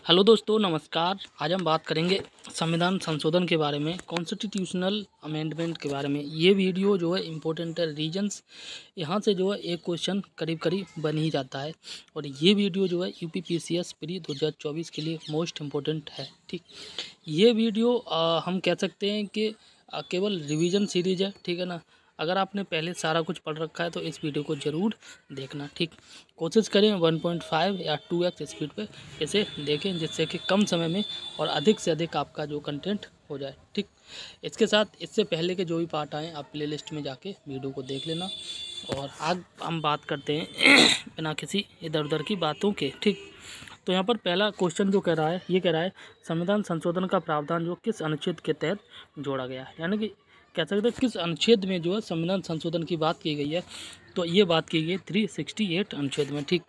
Hello दोस्तों, नमस्कार। आज हम बात करेंगे संविधान संशोधन के बारे में, कॉन्स्टिट्यूशनल अमेंडमेंट के बारे में। ये वीडियो जो है इम्पोर्टेंट है, रीजन्स यहाँ से जो है एक क्वेश्चन करीब करीब बन ही जाता है। और ये वीडियो जो है यूपीपीसीएस प्री 2024 के लिए मोस्ट इम्पोर्टेंट है। ठीक, ये वीडियो हम कह सकते हैं कि केवल रिवीजन सीरीज है। ठीक है ना। अगर आपने पहले सारा कुछ पढ़ रखा है तो इस वीडियो को ज़रूर देखना। ठीक, कोशिश करें 1.5 या 2x स्पीड पे इसे देखें, जिससे कि कम समय में और अधिक से अधिक आपका जो कंटेंट हो जाए। ठीक, इसके साथ इससे पहले के जो भी पार्ट आए आप प्लेलिस्ट में जाके वीडियो को देख लेना। और आज हम बात करते हैं बिना किसी इधर उधर की बातों के। ठीक, तो यहाँ पर पहला क्वेश्चन जो कह रहा है, ये कह रहा है संविधान संशोधन का प्रावधान जो किस अनुच्छेद के तहत जोड़ा गया है, यानी कि कह सकते हैं किस अनुच्छेद में जो है संविधान संशोधन की बात की गई है। तो ये बात की गई 368 अनुच्छेद में। ठीक,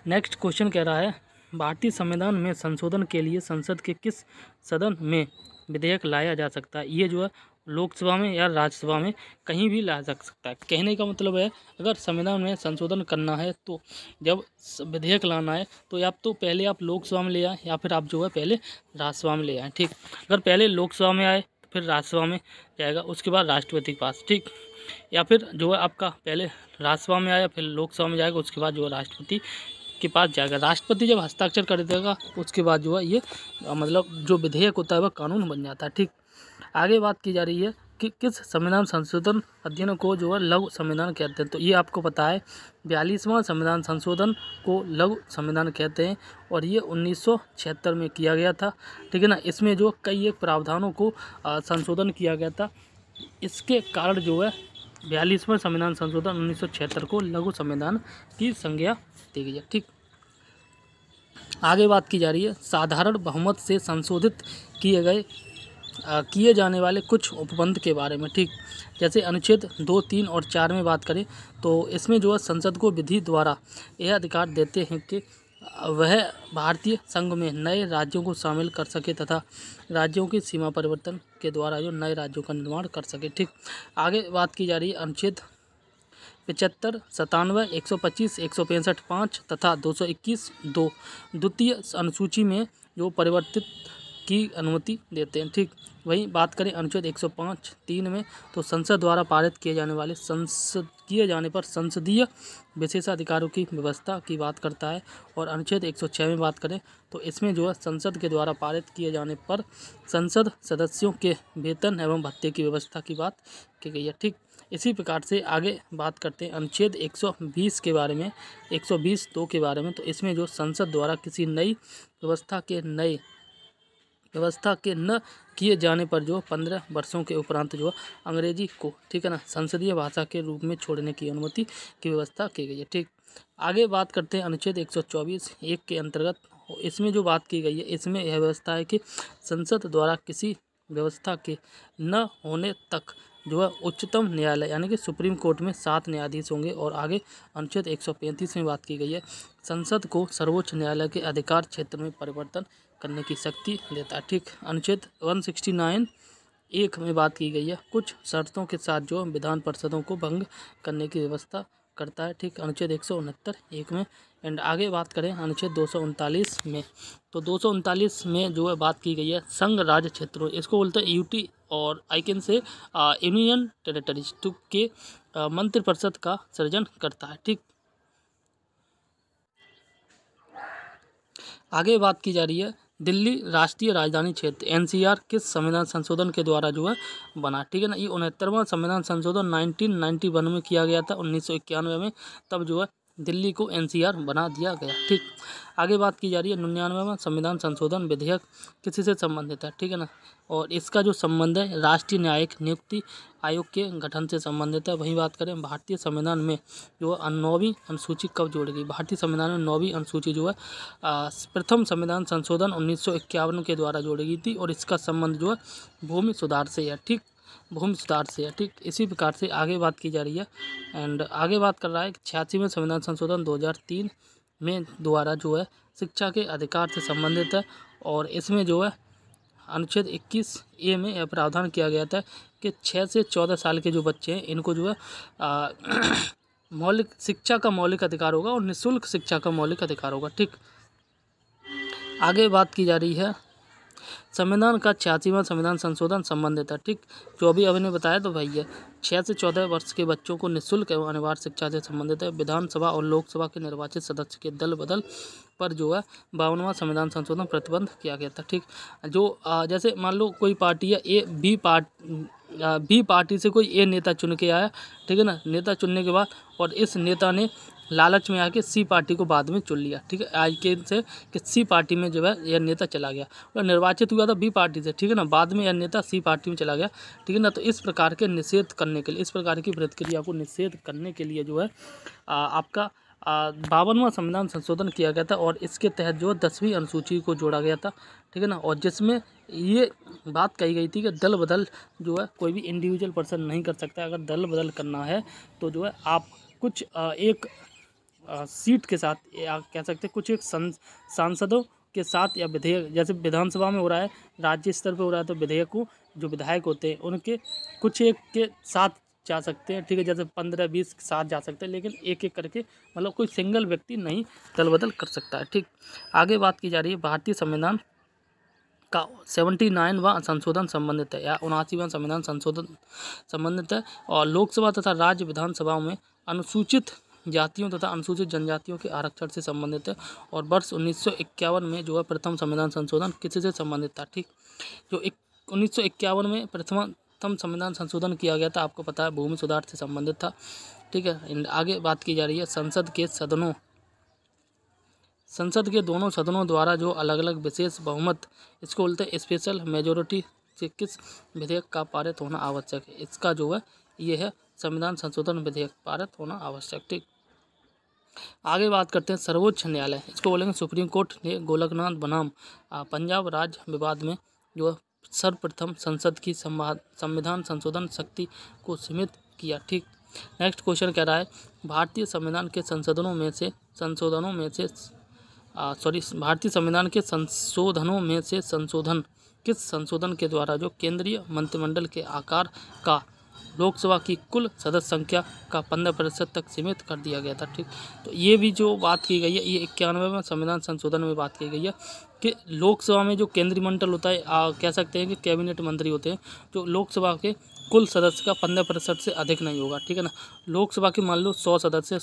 नेक्स्ट क्वेश्चन कह रहा है भारतीय संविधान में संशोधन के लिए संसद के किस सदन में विधेयक लाया जा सकता है। ये जो है लोकसभा में या राज्यसभा में कहीं भी लाया जा सकता है। कहने का मतलब है अगर संविधान में संशोधन करना है तो जब विधेयक लाना है तो या तो पहले आप लोकसभा में ले आए या फिर आप जो है पहले राज्यसभा में ले आए। ठीक, अगर पहले लोकसभा में आए फिर राज्यसभा में जाएगा, उसके बाद राष्ट्रपति के पास। ठीक, या फिर जो है आपका पहले राज्यसभा में आया फिर लोकसभा में जाएगा, उसके बाद जो है राष्ट्रपति के पास जाएगा। राष्ट्रपति जब हस्ताक्षर कर देगा उसके बाद जो है ये मतलब जो विधेयक होता है वह कानून बन जाता है। ठीक, आगे बात की जा रही है कि किस संविधान संशोधन अध्ययन को जो है लघु संविधान कहते हैं। तो ये आपको पता है 42वां संविधान संशोधन को लघु संविधान कहते हैं और ये 1976 में किया गया था। ठीक है ना। इसमें जो कई एक प्रावधानों को संशोधन किया गया था, इसके कारण जो है 42वां संविधान संशोधन 1976 को लघु संविधान की संज्ञा दी गई है। ठीक, आगे बात की जा रही है साधारण बहुमत से संशोधित किए जाने वाले कुछ उपबंध के बारे में। ठीक, जैसे अनुच्छेद 2, 3 और 4 में बात करें तो इसमें जो है संसद को विधि द्वारा यह अधिकार देते हैं कि वह भारतीय संघ में नए राज्यों को शामिल कर सके तथा राज्यों की सीमा परिवर्तन के द्वारा जो नए राज्यों का निर्माण कर सके। ठीक, आगे बात की जा रही है अनुच्छेद 75, 97, 125, 165, 5 तथा 221 2 द्वितीय अनुसूची में जो परिवर्तित की अनुमति देते हैं। ठीक, वहीं बात करें अनुच्छेद 105 3 में तो संसद द्वारा पारित किए जाने पर संसदीय विशेषाधिकारों की व्यवस्था की बात करता है। और अनुच्छेद 106 में बात करें तो इसमें जो है संसद के द्वारा पारित किए जाने पर संसद सदस्यों के वेतन एवं भत्ते की व्यवस्था की बात की गई है। ठीक, इसी प्रकार से आगे बात करते हैं अनुच्छेद 120 के बारे में, 120 2 के बारे में। तो इसमें जो संसद द्वारा किसी नई व्यवस्था के न किए जाने पर जो 15 वर्षों के उपरांत जो अंग्रेजी को, ठीक है ना, संसदीय भाषा के रूप में छोड़ने की अनुमति की व्यवस्था की गई है। ठीक, आगे बात करते हैं अनुच्छेद 124 1 के अंतर्गत। इसमें जो बात की गई है इसमें यह व्यवस्था है कि संसद द्वारा किसी व्यवस्था के न होने तक जो है उच्चतम न्यायालय यानी कि सुप्रीम कोर्ट में 7 न्यायाधीश होंगे। और आगे अनुच्छेद 135 में बात की गई है संसद को सर्वोच्च न्यायालय के अधिकार क्षेत्र में परिवर्तन करने की शक्ति देता है। ठीक, अनुच्छेद 169 1 में बात की गई है कुछ शर्तों के साथ जो विधान परिषदों को भंग करने की व्यवस्था करता है। ठीक, अनुच्छेद 169 1 में। एंड आगे बात करें अनुच्छेद 239 में तो 239 में जो है बात की गई है संघ राज्य क्षेत्रों, इसको बोलते हैं यूटी और I can say union territories के मंत्रिपरिषद का सृजन करता है। ठीक, आगे बात की जा रही है दिल्ली राष्ट्रीय राजधानी क्षेत्र एनसीआर किस संविधान संशोधन के द्वारा जो है बना। ठीक है ना। ये 69वां संविधान संशोधन 1991 में किया गया था, 1991 में, तब जो है दिल्ली को एनसीआर बना दिया गया। ठीक, आगे बात की जा रही है 99वां संविधान संशोधन विधेयक किसी से संबंधित है। ठीक है ना। और इसका जो संबंध है राष्ट्रीय न्यायिक नियुक्ति आयोग के गठन से संबंधित है। वहीं बात करें भारतीय संविधान में जो 9वीं अनुसूची कब जोड़ी गई। भारतीय संविधान में 9वीं अनुसूची जो है प्रथम संविधान संशोधन 1951 के द्वारा जोड़ी गई थी और इसका संबंध जो है भूमि सुधार से है। ठीक, भूमि सुधार से है। ठीक, इसी प्रकार से आगे बात की जा रही है। एंड आगे बात कर रहा है 86वें संविधान संशोधन 2003 में द्वारा जो है शिक्षा के अधिकार से संबंधित है। और इसमें जो है अनुच्छेद 21A में यह प्रावधान किया गया था कि 6 से 14 साल के जो बच्चे हैं इनको जो है मौलिक शिक्षा का मौलिक अधिकार होगा और निःशुल्क शिक्षा का मौलिक अधिकार होगा। ठीक, आगे बात की जा रही है संविधान का 86वां संविधान संशोधन संबंधित है। ठीक, जो अभी अभी ने बताया तो भैया 6 से 14 वर्ष के बच्चों को निःशुल्क एवं अनिवार्य शिक्षा से संबंधित है। विधानसभा और लोकसभा के निर्वाचित सदस्य के दल बदल पर जो है 52वां संविधान संशोधन प्रतिबंध किया गया था। ठीक, जो जैसे मान लो कोई पार्टी है बी पार्टी से कोई ए नेता चुन के आया, ठीक है ना, नेता चुनने के बाद और इस नेता ने लालच में आके सी पार्टी को बाद में चुन लिया। ठीक है, आज के से कि सी पार्टी में जो है यह नेता चला गया और निर्वाचित हुआ था बी पार्टी से, ठीक है ना, बाद में यह नेता सी पार्टी में चला गया, ठीक है ना। तो इस प्रकार के निषेध करने के लिए, इस प्रकार की प्रतिक्रिया को निषेध करने के लिए जो है आपका 52वां संविधान संशोधन किया गया था और इसके तहत जो है 10वीं अनुसूची को जोड़ा गया था, ठीक है ना। और जिसमें ये बात कही गई थी कि दल बदल जो है कोई भी इंडिविजुअल पर्सन नहीं कर सकता। अगर दल बदल करना है तो जो है आप कुछ एक सीट के साथ या कह सकते हैं कुछ एक सांसदों के साथ या विधेयक, जैसे विधानसभा में हो रहा है, राज्य स्तर पे हो रहा है तो विधेयकों जो विधायक होते हैं उनके कुछ एक के साथ जा सकते हैं, ठीक है, जैसे 15-20 के साथ जा सकते हैं, लेकिन एक एक करके मतलब कोई सिंगल व्यक्ति नहीं दल बदल कर सकता है। ठीक, आगे बात की जा रही है भारतीय संविधान का 79वां संशोधन संबंधित है या 79वां संविधान संशोधन संबंधित है और लोकसभा तथा राज्य विधानसभाओं में अनुसूचित जातियों तथा अनुसूचित जनजातियों के आरक्षण से संबंधित है और वर्ष 1951 में जो है प्रथम संविधान संशोधन किससे संबंधित था। ठीक, जो 1951 में प्रथम संविधान संशोधन किया गया था, आपको पता है, भूमि सुधार से संबंधित था। ठीक है, आगे बात की जा रही है संसद के दोनों सदनों द्वारा जो अलग अलग विशेष बहुमत, इसको बोलते हैं स्पेशल मेजोरिटी, से किस विधेयक का पारित होना आवश्यक है। इसका जो है ये है संविधान संशोधन विधेयक पारित होना आवश्यक। ठीक, आगे बात करते हैं सर्वोच्च न्यायालय, इसको बोलेंगे सुप्रीम कोर्ट ने गोलकनाथ बनाम पंजाब राज्य विवाद में जो सर्वप्रथम संसद की संविधान संशोधन शक्ति को सीमित किया। ठीक, नेक्स्ट क्वेश्चन कह रहा है भारतीय संविधान के भारतीय संविधान के संशोधनों में से संशोधन किस संशोधन के द्वारा जो केंद्रीय मंत्रिमंडल के आकार का लोकसभा की कुल सदस्य संख्या का 15% तक सीमित कर दिया गया था। ठीक, तो ये भी जो बात की गई है, ये 91वें संविधान संशोधन में बात की गई है कि लोकसभा में जो केंद्रीय मंडल होता है, कह सकते हैं कि कैबिनेट मंत्री होते हैं, जो लोकसभा के कुल सदस्य का 15% से अधिक नहीं होगा। ठीक है ना, लोकसभा के मान लो 100 सदस्य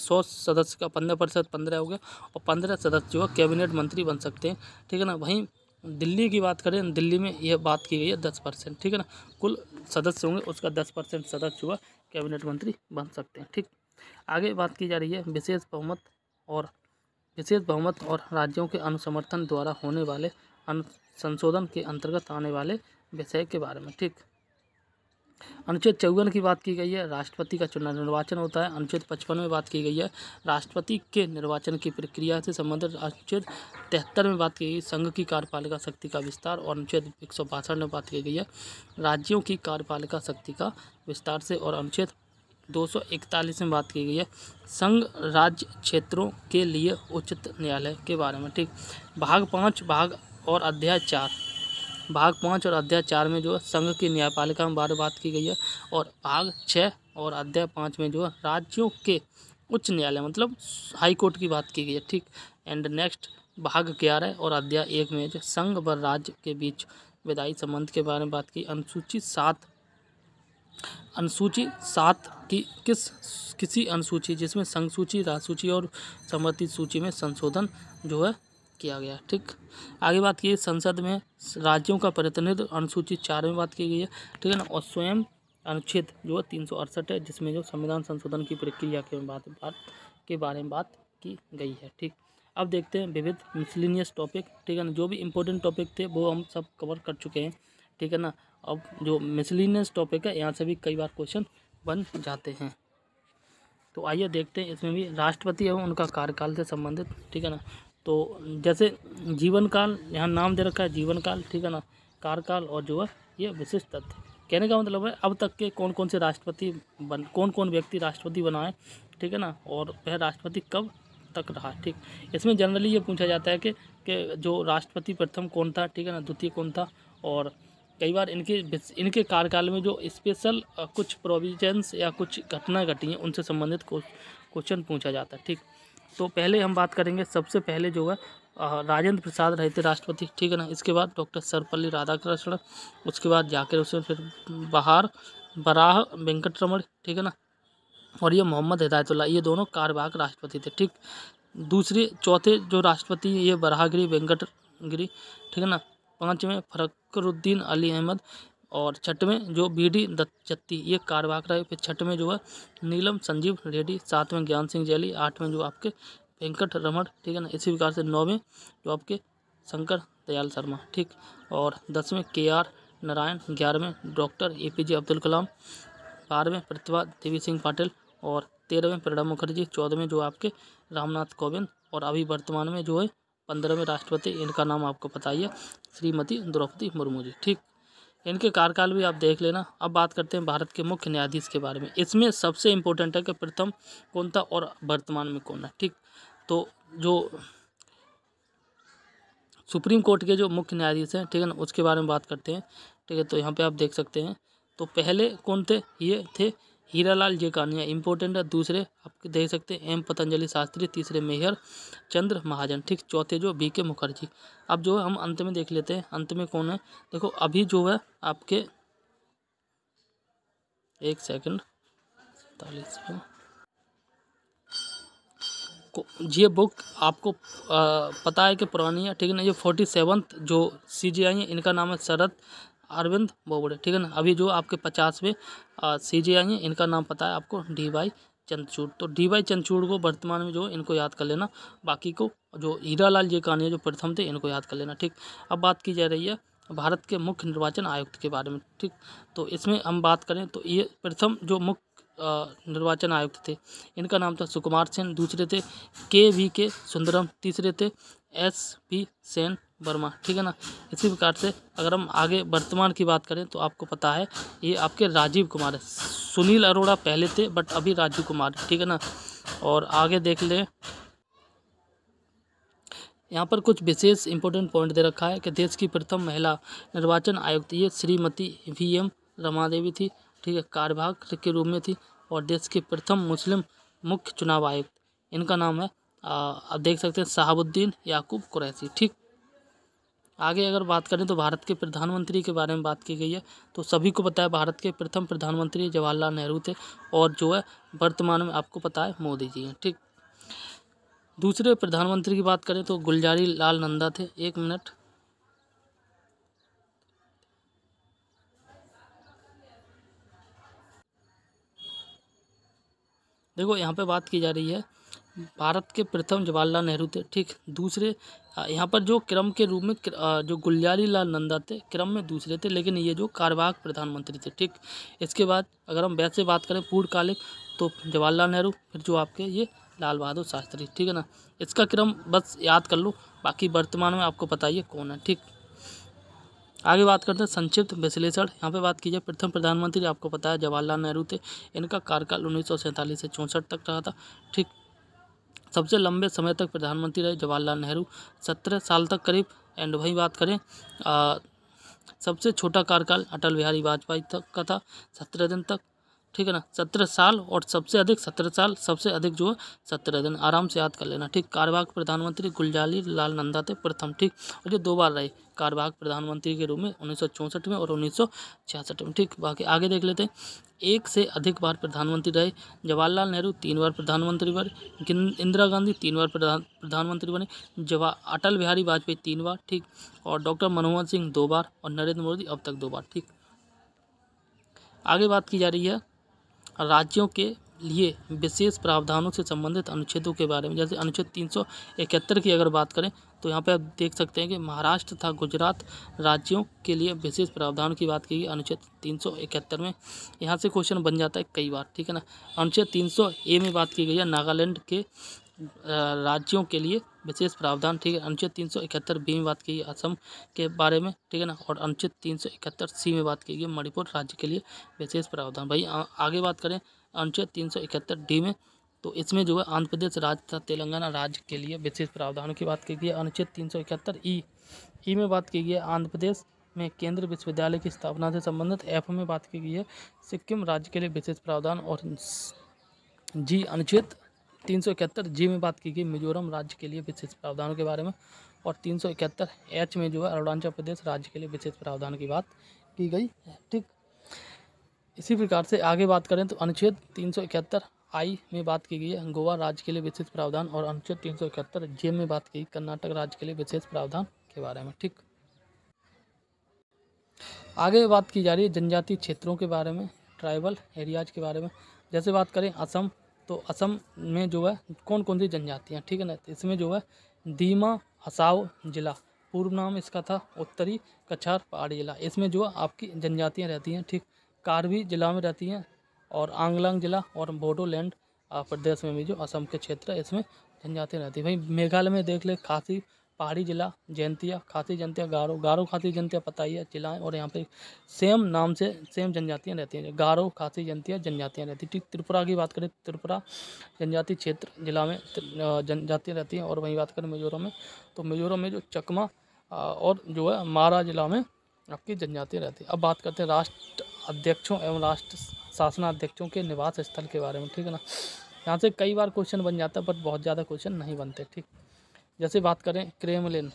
का 15% 15 हो गया और 15 सदस्य जो है कैबिनेट मंत्री बन सकते हैं। ठीक है ना, वहीं दिल्ली की बात करें, दिल्ली में यह बात की गई है 10%। ठीक है ना, कुल सदस्य होंगे उसका 10% सदस्य हुआ कैबिनेट मंत्री बन सकते हैं। ठीक, आगे बात की जा रही है विशेष बहुमत और राज्यों के अनुसमर्थन द्वारा होने वाले संशोधन के अंतर्गत आने वाले विषय के बारे में। ठीक, अनुच्छेद 54 की बात की गई है, राष्ट्रपति का चुनाव निर्वाचन होता है। अनुच्छेद 55 में बात की गई है राष्ट्रपति के निर्वाचन की प्रक्रिया से संबंधित। अनुच्छेद 73 में बात की गई संघ की कार्यपालिका शक्ति का विस्तार और अनुच्छेद 162 में बात की गई है राज्यों की कार्यपालिका शक्ति का विस्तार से और अनुच्छेद 241 में बात की गई है संघ राज्य क्षेत्रों के लिए उच्च न्यायालय के बारे में। ठीक, भाग 5 और अध्याय 4 में जो है संघ की न्यायपालिका में बात की गई है और भाग 6 और अध्याय 5 में जो है राज्यों के उच्च न्यायालय मतलब हाई कोर्ट की बात की गई है। ठीक, एंड नेक्स्ट भाग 11 और अध्याय 1 में जो संघ व राज्य के बीच विधायी संबंध के बारे में बात की। अनुसूची 7 की किसी अनुसूची जिसमें संघ सूची, राजसूची और समवर्ती सूची में संशोधन जो है किया गया। ठीक, आगे बात की संसद में राज्यों का प्रतिनिधित्व अनुसूची 4 में बात की गई है। ठीक है ना, और स्वयं अनुच्छेद जो है 368 है जिसमें जो संविधान संशोधन की प्रक्रिया के बारे में बात की गई है। ठीक, अब देखते हैं विविध मिसलिनियस टॉपिक। ठीक है ना, जो भी इम्पोर्टेंट टॉपिक थे वो हम सब कवर कर चुके हैं। ठीक है ना, अब जो मिसलिनियस टॉपिक है यहाँ से भी कई बार क्वेश्चन बन जाते हैं, तो आइए देखते हैं। इसमें भी राष्ट्रपति एवं उनका कार्यकाल से संबंधित। ठीक है ना, तो जैसे जीवन काल यहाँ नाम दे रखा है जीवन काल, ठीक है ना, कार्यकाल और जो है ये विशिष्ट तथ्य। कहने का मतलब है अब तक के कौन कौन व्यक्ति राष्ट्रपति बना है। ठीक है ना, और वह राष्ट्रपति कब तक रहा। ठीक, इसमें जनरली ये पूछा जाता है कि जो राष्ट्रपति प्रथम कौन था, ठीक है ना, द्वितीय कौन था, और कई बार इनके कार्यकाल में जो स्पेशल कुछ प्रोविजंस या कुछ घटना घटी हैं उनसे संबंधित क्वेश्चन पूछा जाता है। ठीक, तो पहले हम बात करेंगे, सबसे पहले जो है राजेंद्र प्रसाद रहे थे राष्ट्रपति, ठीक है ना। इसके बाद डॉक्टर सर्वपल्ली राधाकृष्णन, उसके बाद जाकिर हुसैन, फिर बराह वेंकटरमण, ठीक है ना। और ये मोहम्मद हिदायतुल्लाह, ये दोनों कार्यवाहक राष्ट्रपति थे, ठीक। दूसरे चौथे जो राष्ट्रपति ये बराहगिरी वेंकटगिरी, ठीक है ना। पाँचवें फखरुद्दीन अली अहमद, और छठवें जो BD जत्ती, ये कार्यवाहक रहे। फिर छठवें जो है नीलम संजीव रेड्डी, सातवें ज्ञान सिंह जैली, आठवें जो आपके वेंकट रमण, ठीक है ना। इसी प्रकार से नौवें जो आपके शंकर दयाल शर्मा, ठीक। और 10वें KR नारायण, 11वें डॉक्टर APJ अब्दुल कलाम, 12वें प्रतिभा देवी सिंह पाटिल, और 13वें प्रणब मुखर्जी, 14वें जो आपके रामनाथ कोविंद, और अभी वर्तमान में जो है 15वें राष्ट्रपति, इनका नाम आपको पता ही है, श्रीमती द्रौपदी मुर्मू जी, ठीक। इनके कार्यकाल भी आप देख लेना। अब बात करते हैं भारत के मुख्य न्यायाधीश के बारे में। इसमें सबसे इम्पोर्टेंट है कि प्रथम कौन था और वर्तमान में कौन है, ठीक। तो जो सुप्रीम कोर्ट के जो मुख्य न्यायाधीश हैं, ठीक है ना, उसके बारे में बात करते हैं, ठीक है। तो यहाँ पे आप देख सकते हैं, तो पहले कौन थे, ये थे हीरालाल जेकानिया, इंपॉर्टेंट है। दूसरे आप देख सकते हैं M पतंजलि शास्त्री, तीसरे मेहर चंद्र महाजन, ठीक। चौथे जो BK मुखर्जी। अब जो है हम अंत में देख लेते हैं, अंत में कौन है। देखो अभी जो है आपके, एक सेकंड, 47 में ये बुक आपको पता है कि पुरानी है, ठीक है ना। ये 47th जो CJI है, इनका नाम है शरद अरविंद बोबड़े, ठीक है ना। अभी जो आपके 50वें CJI हैं, इनका नाम पता है आपको DY चंद्रचूड़। तो DY चंद्रचूड़ को वर्तमान में जो इनको याद कर लेना, बाकी को जो हीरालाल जेकानिया जो प्रथम थे, इनको याद कर लेना, ठीक। अब बात की जा रही है भारत के मुख्य निर्वाचन आयुक्त के बारे में, ठीक। तो इसमें हम बात करें तो ये प्रथम जो मुख्य निर्वाचन आयुक्त थे, इनका नाम था सुकुमार सेन, दूसरे थे KVK सुंदरम, तीसरे थे SP सेन वर्मा, ठीक है ना। इसी प्रकार से अगर हम आगे वर्तमान की बात करें तो आपको पता है ये आपके राजीव कुमार है। सुनील अरोड़ा पहले थे, बट अभी राजीव कुमार, ठीक है ना। और आगे देख लें, यहाँ पर कुछ विशेष इंपॉर्टेंट पॉइंट दे रखा है कि देश की प्रथम महिला निर्वाचन आयुक्त ये श्रीमती VM रमा देवी थी, ठीक है, कार्यवाहक के रूप में थी। और देश के प्रथम मुस्लिम मुख्य चुनाव आयुक्त, इनका नाम है आप देख सकते हैं शहाबुद्दीन याकूब कुरैशी, ठीक। आगे अगर बात करें तो भारत के प्रधानमंत्री के बारे में बात की गई है। तो सभी को पता है भारत के प्रथम प्रधानमंत्री जवाहरलाल नेहरू थे, और जो है वर्तमान में आपको पता है मोदी जी हैं, ठीक। दूसरे प्रधानमंत्री की बात करें तो गुलजारी लाल नंदा थे। एक मिनट, देखो यहाँ पे बात की जा रही है भारत के प्रथम जवाहरलाल नेहरू थे, ठीक। दूसरे यहाँ पर जो क्रम के रूप में जो गुलजारी लाल नंदा थे क्रम में दूसरे थे, लेकिन ये जो कार्यवाहक प्रधानमंत्री थे, ठीक। इसके बाद अगर हम वैसे बात करें पूर्णकालिक तो जवाहरलाल नेहरू, फिर जो आपके ये लाल बहादुर शास्त्री, ठीक है ना। इसका क्रम बस याद कर लो, बाकी वर्तमान में आपको पता ही है कौन है, ठीक। आगे बात करते हैं संक्षिप्त विश्लेषण। यहाँ पे बात की जाए प्रथम प्रधानमंत्री आपको पता है जवाहरलाल नेहरू थे, इनका कार्यकाल 1947 से 64 तक रहा था, ठीक। सबसे लंबे समय तक प्रधानमंत्री रहे जवाहरलाल नेहरू, 17 साल तक करीब। एंड वही बात करें सबसे छोटा कार्यकाल अटल बिहारी वाजपेयी तक का था, 17 दिन तक, ठीक है ना। 17 साल और सबसे अधिक 17 साल, सबसे अधिक जो है 17 दिन, आराम से याद कर लेना, ठीक। कार्यवाहक प्रधानमंत्री गुलजारी लाल नंदा थे प्रथम, ठीक। और ये 2 बार रहे कार्यवाहक प्रधानमंत्री के रूप में, 1964 में और 1966 में, ठीक। बाकी आगे देख लेते हैं। एक से अधिक बार प्रधानमंत्री रहे जवाहरलाल नेहरू, 3 बार प्रधानमंत्री बने। इंदिरा गांधी 3 बार प्रधानमंत्री बने। अटल बिहारी वाजपेयी 3 बार, ठीक। और डॉक्टर मनमोहन सिंह 2 बार, और नरेंद्र मोदी अब तक 2 बार, ठीक। आगे बात की जा रही है राज्यों के लिए विशेष प्रावधानों से संबंधित अनुच्छेदों के बारे में। जैसे अनुच्छेद 371 की अगर बात करें तो यहाँ पे आप देख सकते हैं कि महाराष्ट्र तथा गुजरात राज्यों के लिए विशेष प्रावधान की बात की गई अनुच्छेद 371 में। यहाँ से क्वेश्चन बन जाता है कई बार, ठीक है ना। अनुच्छेद 300A में बात की गई है नागालैंड के राज्यों के लिए विशेष प्रावधान, ठीक है। अनुच्छेद 371B में बात की गई असम के बारे में, ठीक है ना। और अनुच्छेद 371C में बात की गई मणिपुर राज्य के लिए विशेष प्रावधान। भाई आगे बात करें अनुच्छेद 371D में, तो इसमें जो है आंध्र प्रदेश राज्य तथा तेलंगाना राज्य के लिए विशेष प्रावधानों की बात की गई है। अनुच्छेद 371E में बात की गई है आंध्र प्रदेश में केंद्रीय विश्वविद्यालय की स्थापना से संबंधित। F में बात की गई है सिक्किम राज्य के लिए विशेष प्रावधान। और G अनुच्छेद 371 जी में बात की गई मिजोरम राज्य के लिए विशेष प्रावधानों के बारे में, और 371 एच में जो है अरुणाचल प्रदेश राज्य के लिए विशेष प्रावधान की बात की गई है। ठीक, इसी प्रकार से आगे बात करें तो अनुच्छेद 371 आई में बात की गई है गोवा राज्य के लिए विशेष प्रावधान, और अनुच्छेद 371 जे में बात की कर्नाटक राज्य के लिए विशेष प्रावधान के बारे में। ठीक, आगे बात की जा रही है जनजातीय क्षेत्रों के बारे में, ट्राइबल एरियाज के बारे में। जैसे बात करें असम, तो असम में जो है कौन कौन सी जनजातियाँ, ठीक है ना, तो इसमें जो है दीमा हसाओ जिला, पूर्व नाम इसका था उत्तरी कछार पहाड़ी जिला, इसमें जो है आपकी जनजातियाँ रहती हैं। ठीक, कार्बी जिला में रहती हैं, और आंगलांग जिला और बोडोलैंड प्रदेश में भी जो असम के क्षेत्र है इसमें जनजातियाँ रहती हैं। भाई मेघालय में देख ले खासी पहाड़ी जिला, जयंतिया, खासी जयंतिया, गारो खासी जयंतिया पता ही है जिलाएँ, और यहाँ पे सेम नाम से सेम जनजातियाँ रहती हैं, गारो खासी जयंतिया जनजातियाँ रहती हैं। ठीक, त्रिपुरा की बात करें, त्रिपुरा जनजाति क्षेत्र जिला में जनजातियाँ रहती हैं, और वहीं बात करें मिजोरम में, तो मिजोरम में जो चकमा और जो है मारा जिला में आपकी जनजातियाँ रहती है। अब बात करते हैं राष्ट्र अध्यक्षों एवं राष्ट्र शासनाध्यक्षों के निवास स्थल के बारे में। ठीक है ना, यहाँ से कई बार क्वेश्चन बन जाता है, बट बहुत ज़्यादा क्वेश्चन नहीं बनते। ठीक, जैसे बात करें क्रेमलिन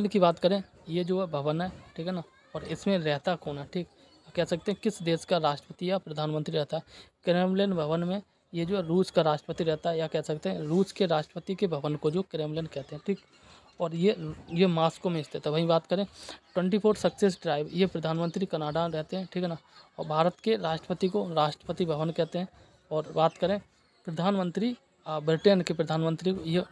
की बात करें, ये जो है भवन है, ठीक है ना, और इसमें रहता कौन है। ठीक, कह सकते हैं किस देश का राष्ट्रपति या प्रधानमंत्री रहता है। क्रेमलिन भवन में ये जो है रूस का राष्ट्रपति रहता है, या कह सकते हैं रूस के राष्ट्रपति के भवन को जो क्रेमलिन कहते हैं। ठीक, और ये मास्को में स्थित है। वहीं बात करें 24 सक्सेस ड्राइव, ये प्रधानमंत्री कनाडा में रहते हैं। ठीक है ना, और भारत के राष्ट्रपति को राष्ट्रपति भवन कहते हैं। और बात करें प्रधानमंत्री, ब्रिटेन के प्रधानमंत्री को ये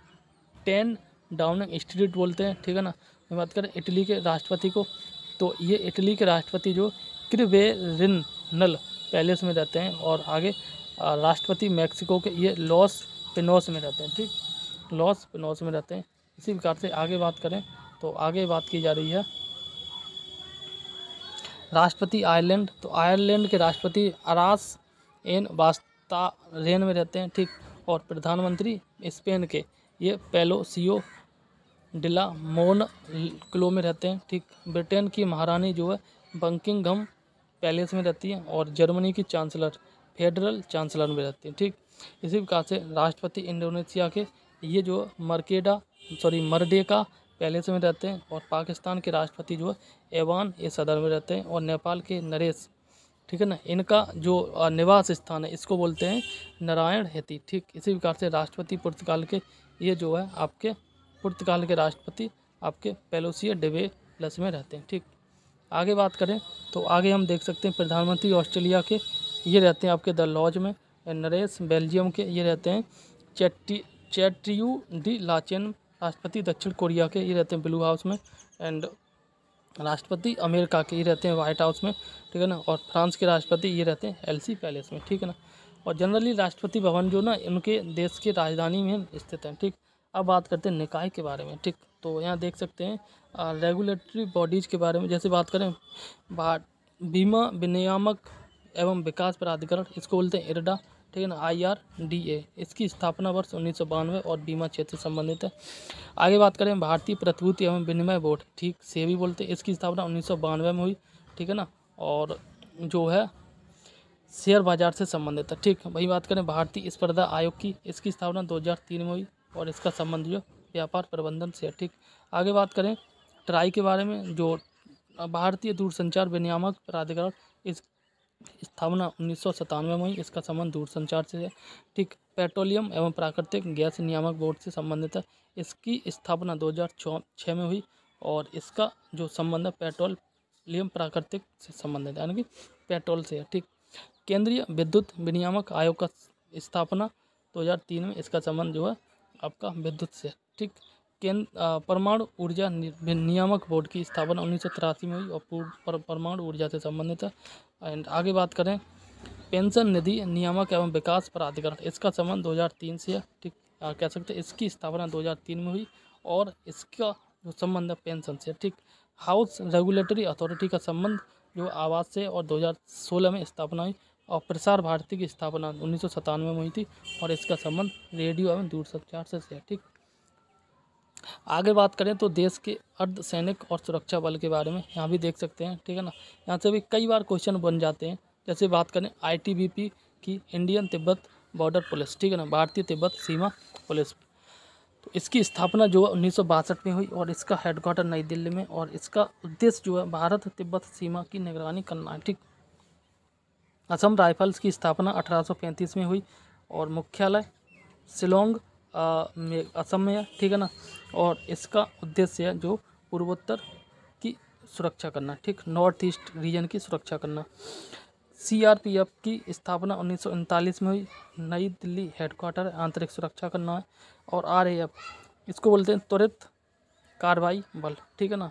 10 डाउनिंग स्ट्रीट बोलते हैं। ठीक है ना, बात करें इटली के राष्ट्रपति को, तो ये इटली के राष्ट्रपति जो क्रिवेरिनल पैलेस में रहते हैं। और आगे राष्ट्रपति मैक्सिको के ये लॉस पिनोस में रहते हैं। ठीक, लॉस पिनोस में रहते हैं। इसी प्रकार से आगे बात करें तो आगे बात की जा रही है राष्ट्रपति आयरलैंड, तो आयरलैंड के राष्ट्रपति अरास एन बास्तारेन में रहते हैं। ठीक, और प्रधानमंत्री स्पेन के ये पेलोसियो डिला मोनक्लो में रहते हैं। ठीक, ब्रिटेन की महारानी जो है बकिंघम पैलेस में रहती हैं, और जर्मनी की चांसलर फेडरल चांसलर में रहती हैं। ठीक, इसी प्रकार से राष्ट्रपति इंडोनेशिया के ये जो मरडेका पैलेस में रहते हैं, और पाकिस्तान के राष्ट्रपति जो है एवान ए सदर में रहते हैं, और नेपाल के नरेश, ठीक है ना, इनका जो निवास स्थान है इसको बोलते हैं नारायण हेती। ठीक, इसी प्रकार से राष्ट्रपति पुर्तगाल के ये जो है आपके पुर्तगाल के राष्ट्रपति आपके पेलोसियो डिवेलस में रहते हैं। ठीक, आगे बात करें तो आगे हम देख सकते हैं प्रधानमंत्री ऑस्ट्रेलिया के ये रहते हैं आपके द लॉज में। नरेश बेल्जियम के ये रहते हैं चैट्रियू डी लाचेन। राष्ट्रपति दक्षिण कोरिया के ये रहते हैं ब्लू हाउस में। एंड राष्ट्रपति अमेरिका के ये रहते हैं व्हाइट हाउस में। ठीक है ना, और फ्रांस के राष्ट्रपति ये रहते हैं एलसी पैलेस में। ठीक है ना, और जनरली राष्ट्रपति भवन जो ना उनके देश की राजधानी में स्थित है। ठीक, अब बात करते हैं निकाय के बारे में। ठीक, तो यहाँ देख सकते हैं रेगुलेटरी बॉडीज़ के बारे में। जैसे बात करें बीमा विनियामक एवं विकास प्राधिकरण, इसको बोलते हैं इरडा। ठीक है ना, IRDA, इसकी स्थापना वर्ष 1992 और बीमा क्षेत्र से संबंधित है। आगे बात करें भारतीय प्रतिभूति एवं विनिमय बोर्ड, ठीक सेबी बोलते हैं, इसकी स्थापना 1992 में हुई। ठीक है ना, और जो है शेयर बाजार से संबंधित है। ठीक, वही बात करें भारतीय स्पर्धा आयोग की, इसकी स्थापना 2003 में हुई, और इसका संबंध जो व्यापार प्रबंधन से है। ठीक, आगे बात करें ट्राई के बारे में, जो भारतीय दूरसंचार विनियामक प्राधिकरण, इस स्थापना 1997 में हुई, इसका संबंध दूरसंचार से है। ठीक, पेट्रोलियम एवं प्राकृतिक गैस नियामक बोर्ड से संबंधित है, इसकी स्थापना 2006 में हुई, और इसका जो संबंध है पेट्रोलियम प्राकृतिक से संबंधित है, यानी कि पेट्रोल से है। ठीक, केंद्रीय विद्युत विनियामक आयोग का स्थापना 2003 में, इसका संबंध जो है आपका विद्युत से। ठीक, परमाणु ऊर्जा नियामक बोर्ड की स्थापना 1983 में हुई, और परमाणु ऊर्जा से संबंधित है। एंड आगे बात करें पेंशन निधि नियामक एवं विकास प्राधिकरण, इसका संबंध 2003 से है। ठीक, कह सकते हैं इसकी स्थापना 2003 में हुई, और इसका जो संबंध है पेंशन से। ठीक, हाउस रेगुलेटरी अथॉरिटी का संबंध जो आवास से, और 2016 में स्थापना हुई, और प्रसार भारती की स्थापना 1997 में हुई थी, और इसका संबंध रेडियो एवं दूरसंचार से है। ठीक, आगे बात करें तो देश के अर्धसैनिक और सुरक्षा बल के बारे में, यहाँ भी देख सकते हैं। ठीक है ना, यहाँ से भी कई बार क्वेश्चन बन जाते हैं। जैसे बात करें ITBP की, इंडियन तिब्बत बॉर्डर पुलिस, ठीक है ना, भारतीय तिब्बत सीमा पुलिस। तो इसकी स्थापना जो है 1962 में हुई और इसका हेडक्वार्टर नई दिल्ली में, और इसका उद्देश्य जो है भारत तिब्बत सीमा की निगरानी करना है, ठीक। असम राइफल्स की स्थापना 1835 में हुई और मुख्यालय शिलोंग में असम में है, ठीक है ना, और इसका उद्देश्य है जो पूर्वोत्तर की सुरक्षा करना, ठीक, नॉर्थ ईस्ट रीजन की सुरक्षा करना। सीआरपीएफ की स्थापना 1939 में हुई, नई दिल्ली हेडक्वार्टर है, आंतरिक सुरक्षा करना है। और आरएएफ इसको बोलते हैं त्वरित कार्रवाई बल, ठीक है ना,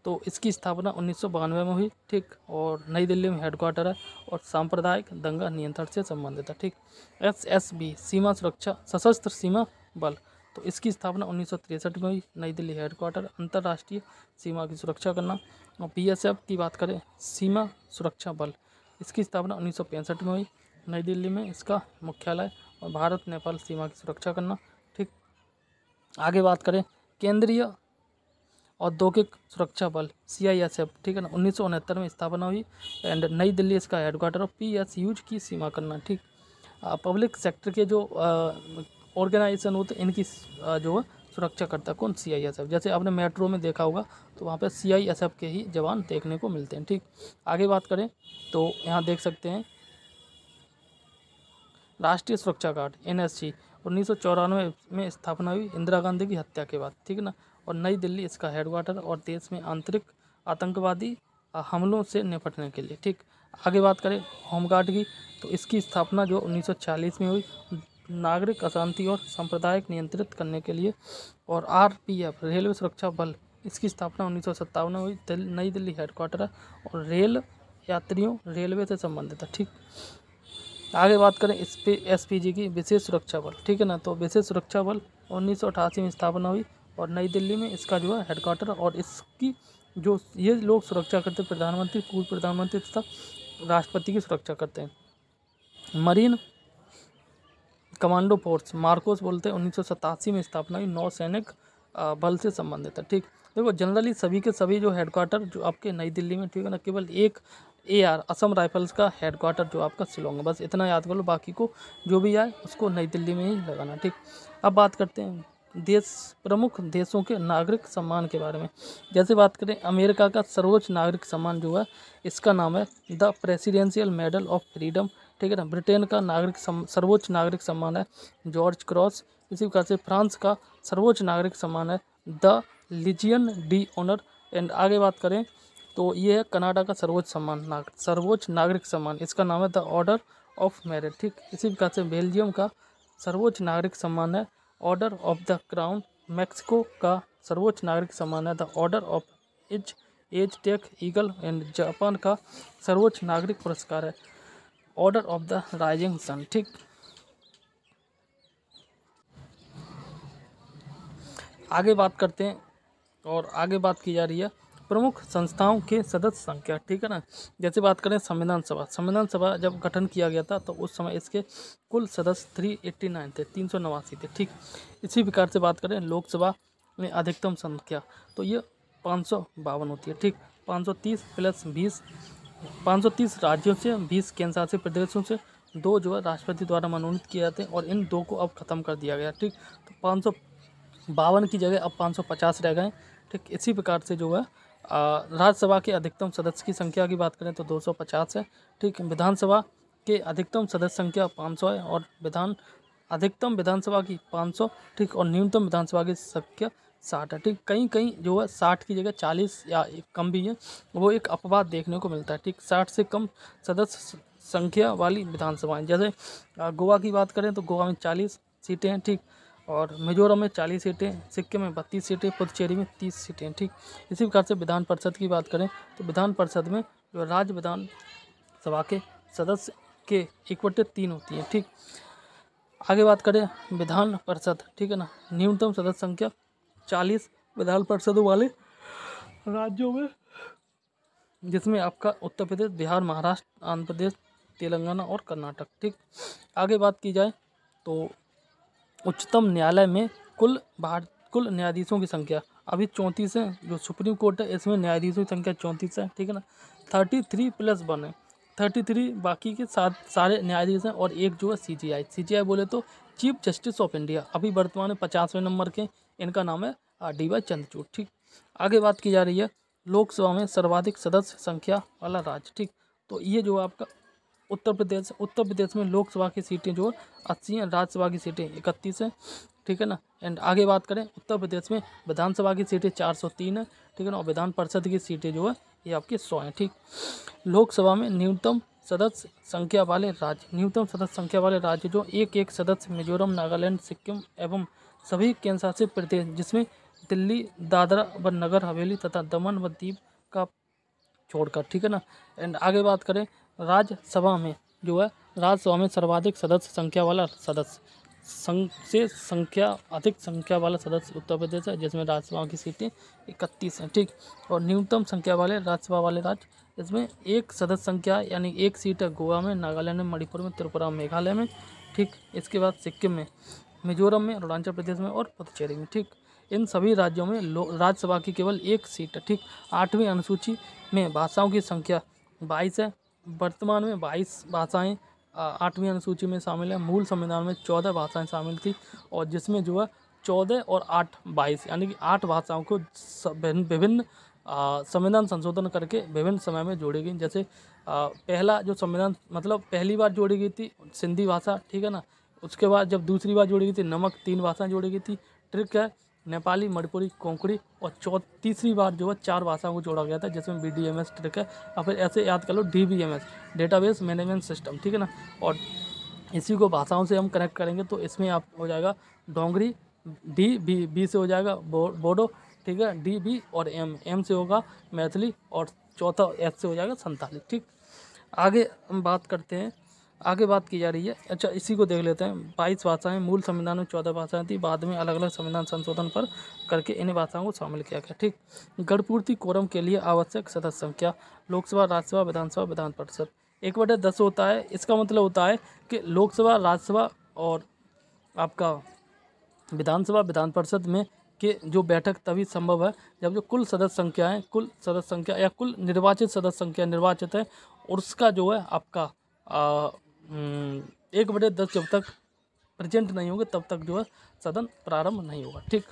तो इसकी स्थापना 1992 में हुई, ठीक, और नई दिल्ली में हेडक्वार्टर है और सांप्रदायिक दंगा नियंत्रण से संबंधित है, ठीक। एसएसबी सीमा सुरक्षा सशस्त्र सीमा बल, तो इसकी स्थापना 1963 में हुई, नई दिल्ली हेडक्वार्टर, अंतर्राष्ट्रीय सीमा की सुरक्षा करना। और बीएसएफ की बात करें सीमा सुरक्षा बल, इसकी स्थापना 1965 में हुई, नई दिल्ली में इसका मुख्यालय, और भारत नेपाल सीमा की सुरक्षा करना, ठीक। आगे बात करें केंद्रीय औद्योगिक सुरक्षा बल सीआईएसएफ, ठीक है ना, 1969 में स्थापना हुई एंड नई दिल्ली इसका हेडक्वार्टर, और पीएसयूज की सीमा करना, ठीक। पब्लिक सेक्टर के जो ऑर्गेनाइजेशन होते हैं इनकी जो है सुरक्षा करता है कौन, सीआईएसएफ। जैसे आपने मेट्रो में देखा होगा तो वहाँ पे सीआईएसएफ के ही जवान देखने को मिलते हैं, ठीक। आगे बात करें तो यहाँ देख सकते हैं राष्ट्रीय सुरक्षा गार्ड एनएसजी 1994 में स्थापना हुई इंदिरा गांधी की हत्या के बाद, ठीक है ना, और नई दिल्ली इसका हेडक्वार्टर, और देश में आंतरिक आतंकवादी हमलों से निपटने के लिए, ठीक। आगे बात करें होमगार्ड की, तो इसकी स्थापना जो 1940 में हुई, नागरिक अशांति और सांप्रदायिक नियंत्रित करने के लिए। और आरपीएफ रेलवे सुरक्षा बल, इसकी स्थापना 1957 में हुई, नई दिल्ली हेडक्वार्टर है और रेल यात्रियों रेलवे से संबंधित है, ठीक। आगे बात करें एसपीजी की विशेष सुरक्षा बल, ठीक है ना, तो विशेष सुरक्षा बल 1988 में स्थापना हुई और नई दिल्ली में इसका जो है हेडक्वार्टर, और इसकी जो ये लोग सुरक्षा करते हैं प्रधानमंत्री, पूर्व प्रधानमंत्री तथा राष्ट्रपति की सुरक्षा करते हैं। मरीन कमांडो फोर्स मार्कोस बोलते हैं 1987 में स्थापना हुई, नौसैनिक बल से संबंधित है, ठीक। देखो जनरली सभी के सभी जो हेडक्वार्टर जो आपके नई दिल्ली में, ठीक है ना, केवल एक एआर असम राइफल्स का हेडक्वार्टर जो आपका शिलोंग है, बस इतना याद कर लो, बाकी को जो भी आए उसको नई दिल्ली में ही लगाना, ठीक। अब बात करते हैं देश प्रमुख देशों के नागरिक सम्मान के बारे में। जैसे बात करें अमेरिका का सर्वोच्च नागरिक सम्मान जो है इसका नाम है the presidential medal of freedom, ठीक है ना। ब्रिटेन का सर्वोच्च नागरिक सम्मान है जॉर्ज क्रॉस। इसी प्रकार से फ्रांस का सर्वोच्च नागरिक सम्मान है the Legion de Honour. And आगे बात करें तो ये है कनाडा का सर्वोच्च नागरिक सम्मान, इसका नाम है द ऑर्डर ऑफ मेरिट, ठीक। इसी प्रकार से बेल्जियम का सर्वोच्च नागरिक सम्मान है Order of the Crown. Mexico का सर्वोच्च नागरिक सम्मान है the Order of Aztec Eagle. And Japan का सर्वोच्च नागरिक पुरस्कार है Order of the Rising Sun, ठीक। आगे बात करते हैं और आगे बात की जा रही है प्रमुख संस्थाओं के सदस्य संख्या, ठीक है ना। जैसे बात करें संविधान सभा जब गठन किया गया था तो उस समय इसके कुल सदस्य 389 थे, 389 थे, ठीक। इसी प्रकार से बात करें लोकसभा में अधिकतम संख्या तो ये 552 होती है, ठीक। 530 प्लस 20, 530 राज्यों से, 20 केंद्र शासित प्रदेशों से, 2 जो है राष्ट्रपति द्वारा मनोनीत किए जाते हैं और इन 2 को अब खत्म कर दिया गया, ठीक। तो 552 की जगह अब 550 रह गए, ठीक। इसी प्रकार से जो है राज्यसभा के अधिकतम सदस्य की संख्या की बात करें तो 250 है, ठीक। विधानसभा के अधिकतम सदस्य संख्या 500 है और अधिकतम विधानसभा की 500, ठीक, और न्यूनतम विधानसभा की संख्या 60 है, ठीक। कहीं कहीं जो है 60 की जगह 40 या कम भी है, वो एक अपवाद देखने को मिलता है, ठीक। 60 से कम सदस्य संख्या वाली विधानसभाएं, जैसे गोवा की बात करें तो गोवा में 40 सीटें हैं, ठीक, और मिजोरम में 40 सीटें, सिक्किम में 32 सीटें, पुदुचेरी में 30 सीटें, ठीक। इसी प्रकार से विधान परिषद की बात करें तो विधान परिषद में जो राज्य विधान सभा के सदस्य के 1/3 होती है, ठीक। आगे बात करें विधान परिषद, ठीक है ना, न्यूनतम सदस्य संख्या 40 विधान परिषदों वाले राज्यों में, जिसमें आपका उत्तर प्रदेश, बिहार, महाराष्ट्र, आंध्र प्रदेश, तेलंगाना और कर्नाटक, ठीक। आगे बात की जाए तो उच्चतम न्यायालय में कुल न्यायाधीशों की संख्या अभी 34 है। जो सुप्रीम कोर्ट है इसमें न्यायाधीशों की संख्या 34 है, ठीक है ना। 33 + 1 है 33 बाकी के सारे न्यायाधीश हैं, और एक जो है CJI बोले तो चीफ जस्टिस ऑफ इंडिया, अभी वर्तमान में 50वें नंबर के, इनका नाम है DY चंद्रचूड़। ठीक, आगे बात की जा रही है लोकसभा में सर्वाधिक सदस्य संख्या वाला राज्य। ठीक, तो ये जो आपका उत्तर प्रदेश में लोकसभा की सीटें जो 80 हैं, राज्यसभा की सीटें 31 हैं। ठीक है ना। एंड आगे बात करें उत्तर प्रदेश में विधानसभा की सीटें 403 है। ठीक है ना। और विधान परिषद की सीटें जो है ये आपकी 100 हैं। ठीक, लोकसभा में न्यूनतम सदस्य संख्या वाले राज्य जो एक सदस्य मिजोरम, नागालैंड, सिक्किम एवं सभी केंद्र शासित प्रदेश जिसमें दिल्ली, दादरा व नगर हवेली तथा दमन व दीव का छोड़कर। ठीक है ना। एंड आगे बात करें राज्यसभा में जो है सर्वाधिक सदस्य संख्या वाला अधिक संख्या वाला सदस्य उत्तर प्रदेश है, जिसमें राज्यसभा की सीटें 31 हैं। ठीक, और न्यूनतम संख्या वाले राज्यसभा वाले राज्य इसमें एक सदस्य संख्या यानी एक सीट है गोवा में, नागालैंड में, मणिपुर में, त्रिपुरा, मेघालय में। ठीक, इसके बाद सिक्किम में, मिजोरम में, अरुणाचल प्रदेश में और पुदुचेरी में। ठीक, इन सभी राज्यों में राज्यसभा की केवल एक सीट है। ठीक, 8वीं अनुसूची में भाषाओं की संख्या 22 है। वर्तमान में 22 भाषाएं 8वीं अनुसूची में शामिल है। मूल संविधान में 14 भाषाएं शामिल थी, और जिसमें जो है 14 और 8 22 यानी कि 8 भाषाओं को विभिन्न संविधान संशोधन करके विभिन्न समय में जोड़ी गई। जैसे पहला जो संविधान मतलब पहली बार जोड़ी गई थी सिंधी भाषा। ठीक है ना। उसके बाद जब दूसरी बार जोड़ी गई थी नमक, 3 भाषाएं जोड़ी गई थी। ट्रिक है नेपाली, मणिपुरी, कोंकणी, और तीसरी बार जो है 4 भाषाओं को जोड़ा गया था, जिसमें BDMS ट्रिक है, और फिर ऐसे याद कर लो DBMS डेटाबेस मैनेजमेंट सिस्टम। ठीक है ना। और इसी को भाषाओं से हम कनेक्ट करेंगे तो इसमें आप हो जाएगा डोंगरी, बी से हो जाएगा बोडो। ठीक है, DB और M से होगा मैथिली, और चौथा S से हो जाएगा संताली। ठीक, आगे हम बात करते हैं, आगे बात की जा रही है। अच्छा, इसी को देख लेते हैं। 22 भाषाएं, मूल संविधान में 14 भाषाएं थी, बाद में अलग अलग संविधान संशोधन पर करके इन भाषाओं को शामिल किया गया। ठीक, गणपूर्ति कोरम के लिए आवश्यक सदस्य संख्या लोकसभा, राज्यसभा, विधानसभा, विधान परिषद 1/10 होता है। इसका मतलब होता है कि लोकसभा, राज्यसभा और आपका विधानसभा, विधान परिषद में कि जो बैठक तभी संभव है जब जो कुल सदस्य संख्या या कुल निर्वाचित सदस्य संख्या निर्वाचित है, और उसका जो है आपका 1/10 जब तक प्रेजेंट नहीं होंगे तब तक जो है सदन प्रारंभ नहीं होगा। ठीक।